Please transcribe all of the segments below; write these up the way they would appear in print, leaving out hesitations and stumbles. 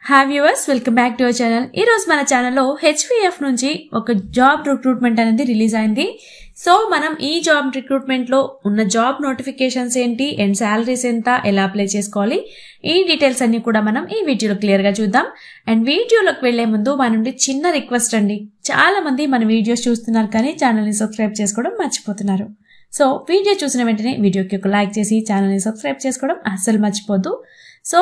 Hi viewers, welcome back to our channel. ఈ రోజు మన ఛానల్లో హెచ్విఎఫ్ నుంచి ఒక జాబ్ రిక్రూట్మెంట్ అనేది రిలీజ్ అయింది. సో మనం ఈ జాబ్ రిక్రూట్మెంట్ లో ఉన్న జాబ్ నోటిఫికేషన్స్ ఏంటి అండ్ శాలరీస్ ఎంత, ఎలా అప్లై చేసుకోవాలి, ఈ డీటెయిల్స్ అన్ని కూడా మనం ఈ వీడియోలో క్లియర్ గా చూద్దాం. అండ్ వీడియోలోకి వెళ్లే ముందు మన నుండి చిన్న రిక్వెస్ట్ అండి. చాలా మంది మన వీడియోస్ చూస్తున్నారు కానీ ఛానల్ ని సబ్స్క్రైబ్ చేసుకోవడం మర్చిపోతున్నారు. సో వీడియో చూసిన వెంటనే వీడియోకి ఒక లైక్ చేసి ఛానల్ ని సబ్స్క్రైబ్ చేసుకోవడం అస్సలు మర్చిపోద్దు. సో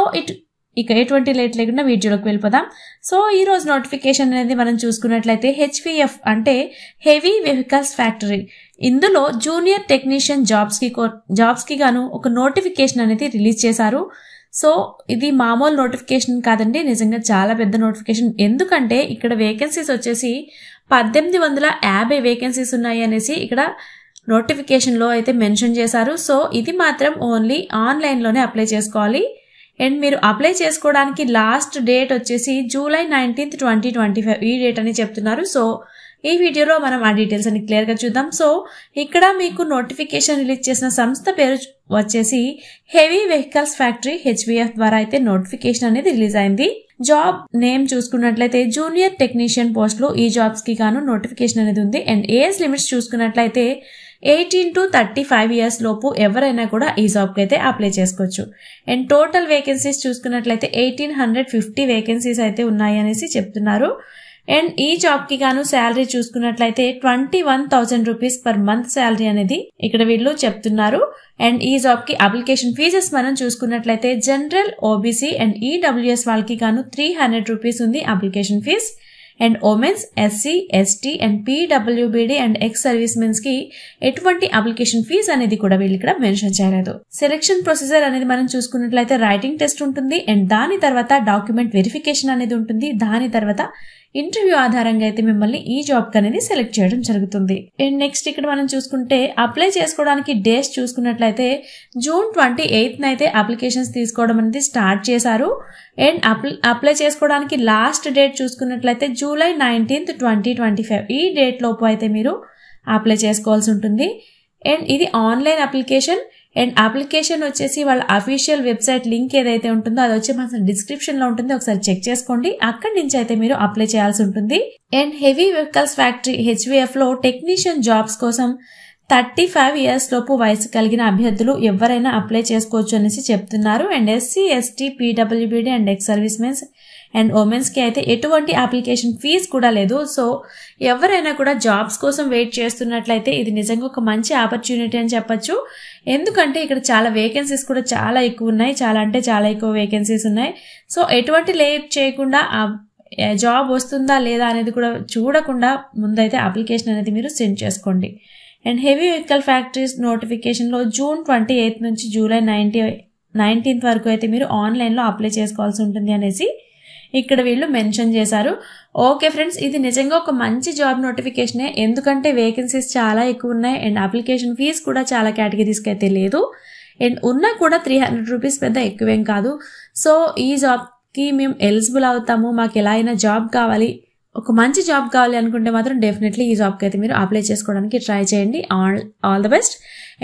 ఇక ఎటువంటి లేట్ లేకుండా వీడియోలోకి వెళ్ళిపోదాం. సో ఈ రోజు నోటిఫికేషన్ అనేది మనం చూసుకున్నట్లయితే హెచ్విఎఫ్ అంటే హెవీ వెహికల్స్ ఫ్యాక్టరీ, ఇందులో జూనియర్ టెక్నీషియన్ జాబ్స్ కి గాను ఒక నోటిఫికేషన్ అనేది రిలీజ్ చేశారు. సో ఇది మామూలు నోటిఫికేషన్ కాదండి, నిజంగా చాలా పెద్ద నోటిఫికేషన్. ఎందుకంటే ఇక్కడ వేకెన్సీస్ వచ్చేసి 1850 వేకెన్సీస్ ఉన్నాయి అనేసి ఇక్కడ నోటిఫికేషన్ లో అయితే మెన్షన్ చేశారు. సో ఇది మాత్రం ఓన్లీ ఆన్లైన్ లోనే అప్లై చేసుకోవాలి. అండ్ మీరు అప్లై చేసుకోవడానికి లాస్ట్ డేట్ వచ్చేసి జూలై 19, 2025 ఈ డేట్ అని చెప్తున్నారు. సో ఈ వీడియోలో మనం ఆ డీటెయిల్స్ అని క్లియర్ గా చూద్దాం. సో ఇక్కడ మీకు నోటిఫికేషన్ రిలీజ్ చేసిన సంస్థ పేరు వచ్చేసి హెవీ వెహికల్స్ ఫ్యాక్టరీ హెచ్విఎఫ్ ద్వారా అయితే నోటిఫికేషన్ అనేది రిలీజ్ అయింది. జాబ్ నేమ్ చూసుకున్నట్లయితే జూనియర్ టెక్నీషియన్ పోస్టులు ఈ జాబ్స్ కి గాను నోటిఫికేషన్ అనేది ఉంది. అండ్ ఏజ్ లిమిట్స్ చూసుకున్నట్లయితే 18 to 35 ఇయర్స్ లోపు ఎవరైనా కూడా ఈ జాబ్ కి అయితే అప్లై చేసుకోవచ్చు. అండ్ టోటల్ వేకెన్సీస్ చూసుకున్నట్లయితే 1850 వేకెన్సీస్ అయితే ఉన్నాయి అనేసి చెప్తున్నారు. అండ్ ఈ జాబ్ కి గాను శాలరీ చూసుకున్నట్లయితే 21,000 రూపీస్ పర్ మంత్ శాలరీ అనేది ఇక్కడ వీళ్ళు చెప్తున్నారు. అండ్ ఈ జాబ్ కి అప్లికేషన్ ఫీజెస్ మనం చూసుకున్నట్లయితే జనరల్, ఓబీసీ అండ్ ఈడబ్ల్యూఎస్ వాళ్ళకి గాను 300 రూపీస్ ఉంది application fees. And women's, SC, ST and PWBD and ex service men's కి ఎటువంటి అప్లికేషన్ ఫీజ్ అనేది కూడా వీళ్ళు ఇక్కడ మెన్షన్ చేయలేదు. సెలెక్షన్ ప్రొసీజర్ అనేది మనం చూసుకున్నట్లయితే రైటింగ్ టెస్ట్ ఉంటుంది. అండ్ దాని తర్వాత డాక్యుమెంట్ వెరిఫికేషన్ అనేది ఉంటుంది. దాని తర్వాత ఇంటర్వ్యూ ఆధారంగా అయితే మిమ్మల్ని ఈ జాబ్ కి అనేది సెలెక్ట్ చేయడం జరుగుతుంది. అండ్ నెక్స్ట్ ఇక్కడ మనం చూసుకుంటే అప్లై చేసుకోవడానికి డేస్ చూసుకున్నట్లయితే జూన్ 28 అయితే అప్లికేషన్స్ తీసుకోవడం అనేది స్టార్ట్ చేశారు. అండ్ అప్లై చేసుకోవడానికి లాస్ట్ డేట్ చూసుకున్నట్లయితే జూలై 19, 2025 ఈ డేట్ లోపు అయితే మీరు అప్లై చేసుకోవాల్సి ఉంటుంది. అండ్ ఇది ఆన్లైన్ అప్లికేషన్. అండ్ అప్లికేషన్ వచ్చేసి వాళ్ళ అఫీషియల్ వెబ్సైట్ లింక్ ఏదైతే ఉంటుందో అది వచ్చి మన డిస్క్రిప్షన్ లో ఉంటుంది, ఒకసారి చెక్ చేసుకోండి. అక్కడి నుంచి అయితే మీరు అప్లై చేయాల్సి ఉంటుంది. అండ్ హెవీ వెహికల్స్ ఫ్యాక్టరీ హెచ్విఎఫ్ లో టెక్నీషియన్ జాబ్స్ కోసం 35 ఇయర్స్ లోపు వయసు కలిగిన అభ్యర్థులు ఎవరైనా అప్లై చేసుకోవచ్చు అనేసి చెప్తున్నారు. And SC, ST, PWBD and ex service men's and women's కి అయితే ఎటువంటి అప్లికేషన్ ఫీజ్ కూడా లేదు. సో ఎవరైనా కూడా జాబ్స్ కోసం వెయిట్ చేస్తున్నట్లయితే ఇది నిజంగా ఒక మంచి ఆపర్చునిటీ అని చెప్పొచ్చు. ఎందుకంటే ఇక్కడ చాలా వేకెన్సీస్ కూడా చాలా ఎక్కువ ఉన్నాయి, చాలా అంటే చాలా ఎక్కువ వేకెన్సీస్ ఉన్నాయి. సో ఎటువంటి లేట్ చేయకుండా జాబ్ వస్తుందా లేదా అనేది కూడా చూడకుండా ముందైతే అప్లికేషన్ అనేది మీరు సెండ్ చేసుకోండి. And heavy vehicle factories notification లో జూన్ 28 నుంచి జూలై 19 వరకు అయితే మీరు ఆన్లైన్ లో అప్లై చేసుకోవాల్సి ఉంటుంది అనేసి ఇక్కడ వీళ్ళు మెన్షన్ చేశారు. ఓకే ఫ్రెండ్స్, ఇది నిజంగా ఒక మంచి జాబ్ నోటిఫికేషనే. ఎందుకంటే వేకెన్సీస్ చాలా ఎక్కువ ఉన్నాయి అండ్ అప్లికేషన్ ఫీజ్ కూడా చాలా కేటగిరీస్కి అయితే లేదు. అండ్ ఉన్నా కూడా 300 రూపీస్ పెద్ద ఎక్కువేం కాదు. సో ఈ జాబ్కి మేము ఎలిజిబుల్ అవుతాము, మాకు ఎలా అయినా జాబ్ కావాలి, ఒక మంచి జాబ్ కావాలి అనుకుంటే మాత్రం డెఫినెట్లీ ఈ జాబ్కి అయితే మీరు అప్లై చేసుకోవడానికి ట్రై చేయండి. All the best.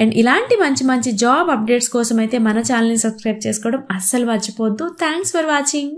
అండ్ ఇలాంటి మంచి మంచి జాబ్ అప్డేట్స్ కోసం అయితే మన ఛానల్ని సబ్స్క్రైబ్ చేసుకోవడం అస్సలు మర్చిపోవద్దు. Thanks for watching.